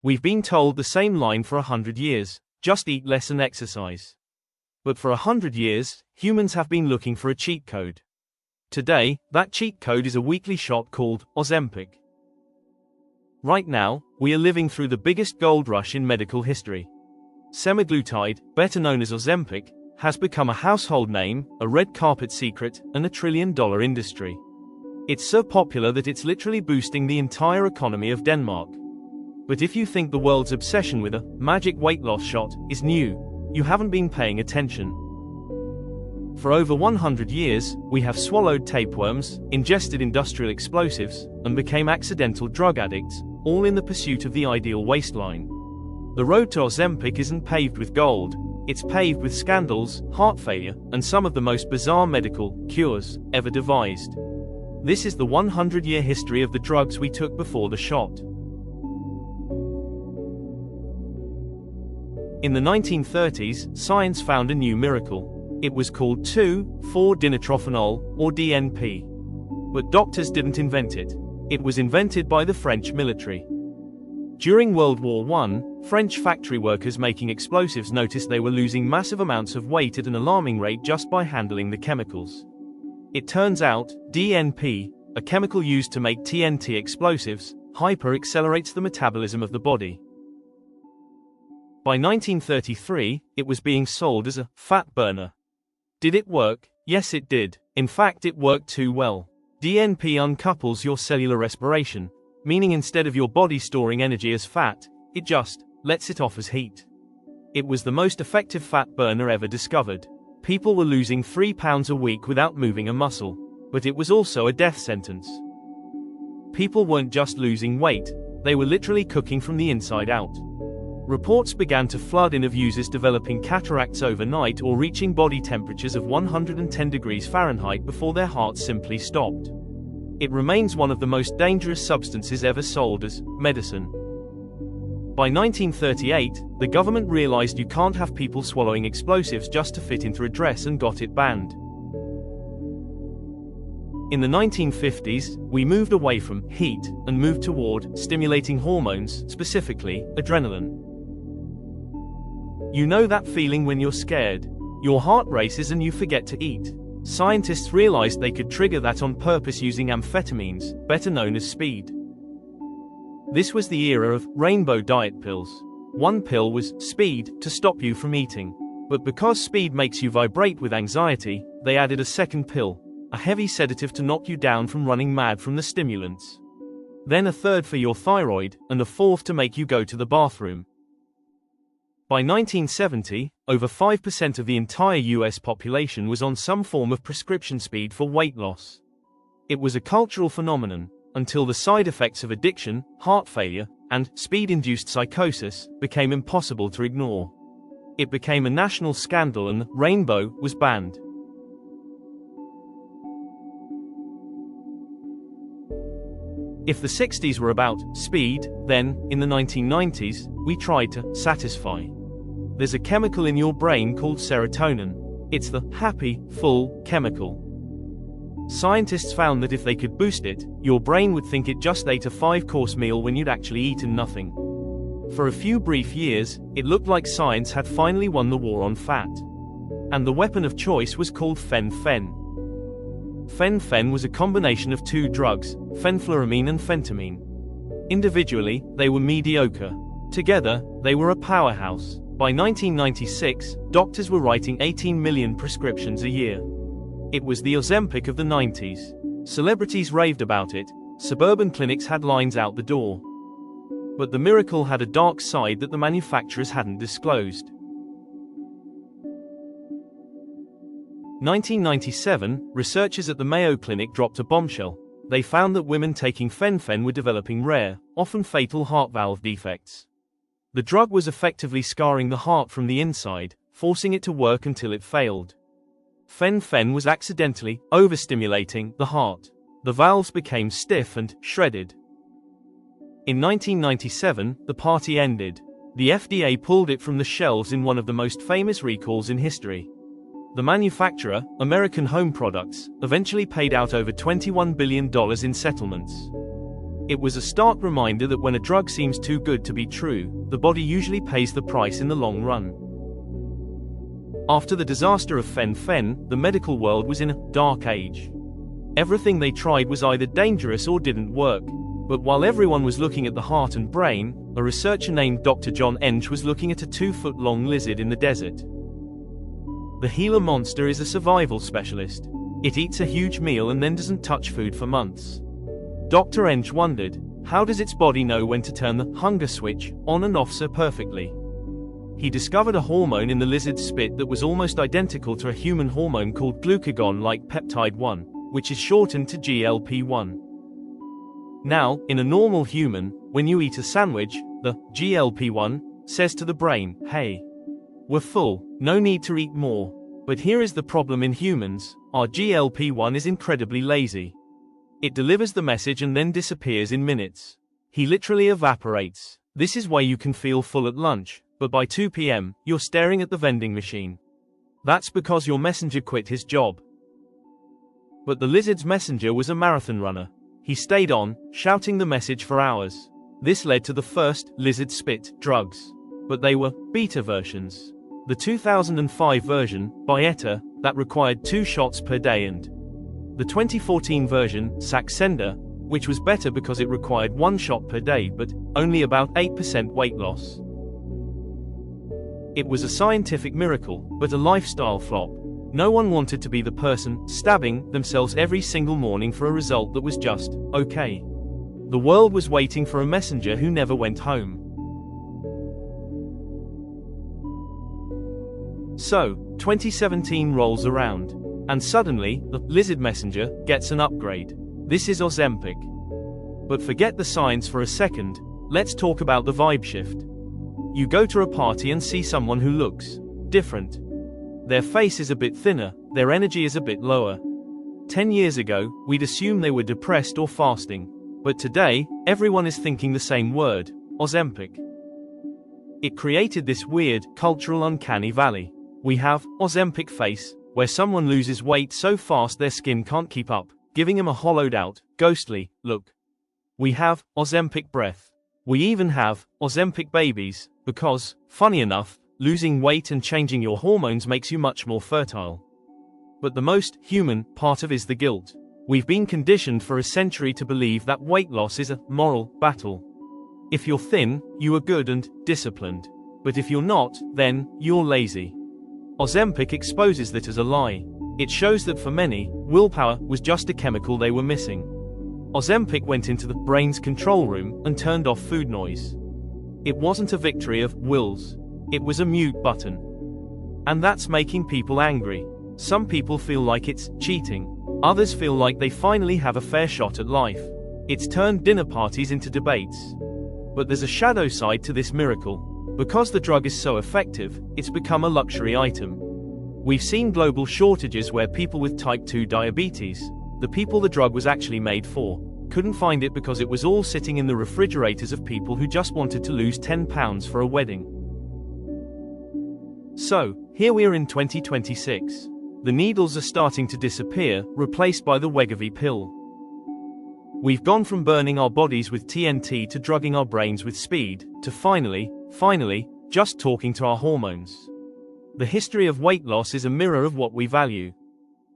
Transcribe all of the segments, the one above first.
We've been told the same line for 100 years, just eat less and exercise. But for 100 years, humans have been looking for a cheat code. Today, that cheat code is a weekly shot called Ozempic. Right now, we are living through the biggest gold rush in medical history. Semaglutide, better known as Ozempic, has become a household name, a red carpet secret, and a trillion-dollar industry. It's so popular that it's literally boosting the entire economy of Denmark. But if you think the world's obsession with a magic weight loss shot is new, you haven't been paying attention. For over 100 years, we have swallowed tapeworms, ingested industrial explosives, and became accidental drug addicts, all in the pursuit of the ideal waistline. The road to Ozempic isn't paved with gold, it's paved with scandals, heart failure, and some of the most bizarre medical cures ever devised. This is the 100-year history of the drugs we took before the shot. In the 1930s, science found a new miracle. It was called 2,4-dinitrophenol, or DNP. But doctors didn't invent it. It was invented by the French military. During World War I, French factory workers making explosives noticed they were losing massive amounts of weight at an alarming rate just by handling the chemicals. It turns out, DNP, a chemical used to make TNT explosives, hyper-accelerates the metabolism of the body. By 1933, it was being sold as a fat burner. Did it work? Yes, it did. In fact, it worked too well. DNP uncouples your cellular respiration, meaning instead of your body storing energy as fat, it just lets it off as heat. It was the most effective fat burner ever discovered. People were losing 3 pounds a week without moving a muscle, but it was also a death sentence. People weren't just losing weight, they were literally cooking from the inside out. Reports began to flood in of users developing cataracts overnight or reaching body temperatures of 110 degrees Fahrenheit before their hearts simply stopped. It remains one of the most dangerous substances ever sold as medicine. By 1938, the government realized you can't have people swallowing explosives just to fit into a dress and got it banned. In the 1950s, we moved away from heat and moved toward stimulating hormones, specifically adrenaline. You know that feeling when you're scared? Your heart races and you forget to eat. Scientists realized they could trigger that on purpose using amphetamines, better known as speed. This was the era of rainbow diet pills. One pill was speed to stop you from eating. But because speed makes you vibrate with anxiety, they added a second pill, a heavy sedative to knock you down from running mad from the stimulants. Then a third for your thyroid, and a fourth to make you go to the bathroom. By 1970, over 5% of the entire US population was on some form of prescription speed for weight loss. It was a cultural phenomenon, until the side effects of addiction, heart failure, and speed-induced psychosis became impossible to ignore. It became a national scandal and the rainbow was banned. If the 60s were about speed, then, in the 1990s, we tried to satisfy. There's a chemical in your brain called serotonin. It's the happy, full chemical. Scientists found that if they could boost it, your brain would think it just ate a 5-course meal when you'd actually eaten nothing. For a few brief years, it looked like science had finally won the war on fat. And the weapon of choice was called Fen-Phen. Fen-Phen was a combination of 2 drugs, fenfluramine and phentermine. Individually, they were mediocre. Together, they were a powerhouse. By 1996, doctors were writing 18 million prescriptions a year. It was the Ozempic of the 90s. Celebrities raved about it, suburban clinics had lines out the door. But the miracle had a dark side that the manufacturers hadn't disclosed. 1997, researchers at the Mayo Clinic dropped a bombshell. They found that women taking Fen-Phen were developing rare, often fatal heart valve defects. The drug was effectively scarring the heart from the inside, forcing it to work until it failed. Fen-Phen was accidentally overstimulating the heart. The valves became stiff and shredded. In 1997, the party ended. The F.D.A. pulled it from the shelves in one of the most famous recalls in history. The manufacturer, American Home Products, eventually paid out over $21 billion in settlements. It was a stark reminder that when a drug seems too good to be true, the body usually pays the price in the long run. After the disaster of Fen-Phen, the medical world was in a dark age. Everything they tried was either dangerous or didn't work. But while everyone was looking at the heart and brain, a researcher named Dr. John Ench was looking at a 2-foot-long lizard in the desert. The Gila monster is a survival specialist. It eats a huge meal and then doesn't touch food for months. Dr. Ench wondered, how does its body know when to turn the hunger switch on and off so perfectly? He discovered a hormone in the lizard's spit that was almost identical to a human hormone called glucagon-like peptide 1, which is shortened to GLP-1. Now, in a normal human, when you eat a sandwich, the GLP-1 says to the brain, hey, we're full, no need to eat more. But here is the problem in humans, our GLP-1 is incredibly lazy. It delivers the message and then disappears in minutes. He literally evaporates. This is why you can feel full at lunch, but by 2 p.m., you're staring at the vending machine. That's because your messenger quit his job. But the lizard's messenger was a marathon runner. He stayed on, shouting the message for hours. This led to the first lizard spit drugs. But they were beta versions. The 2005 version, Byetta, that required 2 shots per day, and the 2014 version, Saxenda, which was better because it required 1 shot per day but only about 8% weight loss. It was a scientific miracle, but a lifestyle flop. No one wanted to be the person stabbing themselves every single morning for a result that was just okay. The world was waiting for a messenger who never went home. So, 2017 rolls around, and suddenly, the lizard messenger gets an upgrade. This is Ozempic. But forget the science for a second, let's talk about the vibe shift. You go to a party and see someone who looks different. Their face is a bit thinner, their energy is a bit lower. 10 years ago, we'd assume they were depressed or fasting. But today, everyone is thinking the same word, Ozempic. It created this weird, cultural uncanny valley. We have Ozempic face, where someone loses weight so fast their skin can't keep up, giving him a hollowed out, ghostly look. We have Ozempic breath. We even have Ozempic babies, because, funny enough, losing weight and changing your hormones makes you much more fertile. But the most human part of is the guilt. We've been conditioned for a century to believe that weight loss is a moral battle. If you're thin, you are good and disciplined. But if you're not, then you're lazy. Ozempic exposes that as a lie. It shows that for many, willpower was just a chemical they were missing. Ozempic went into the brain's control room and turned off food noise. It wasn't a victory of wills. It was a mute button. And that's making people angry. Some people feel like it's cheating. Others feel like they finally have a fair shot at life. It's turned dinner parties into debates. But there's a shadow side to this miracle. Because the drug is so effective, it's become a luxury item. We've seen global shortages where people with type 2 diabetes, the people the drug was actually made for, couldn't find it because it was all sitting in the refrigerators of people who just wanted to lose 10 pounds for a wedding. So, here we are in 2026. The needles are starting to disappear, replaced by the Wegovy pill. We've gone from burning our bodies with TNT to drugging our brains with speed, to finally, just talking to our hormones. The history of weight loss is a mirror of what we value.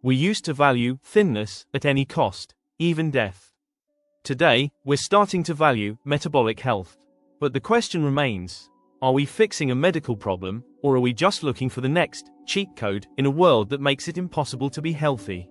We used to value thinness at any cost, even death. Today, we're starting to value metabolic health. But the question remains, are we fixing a medical problem, or are we just looking for the next cheat code in a world that makes it impossible to be healthy?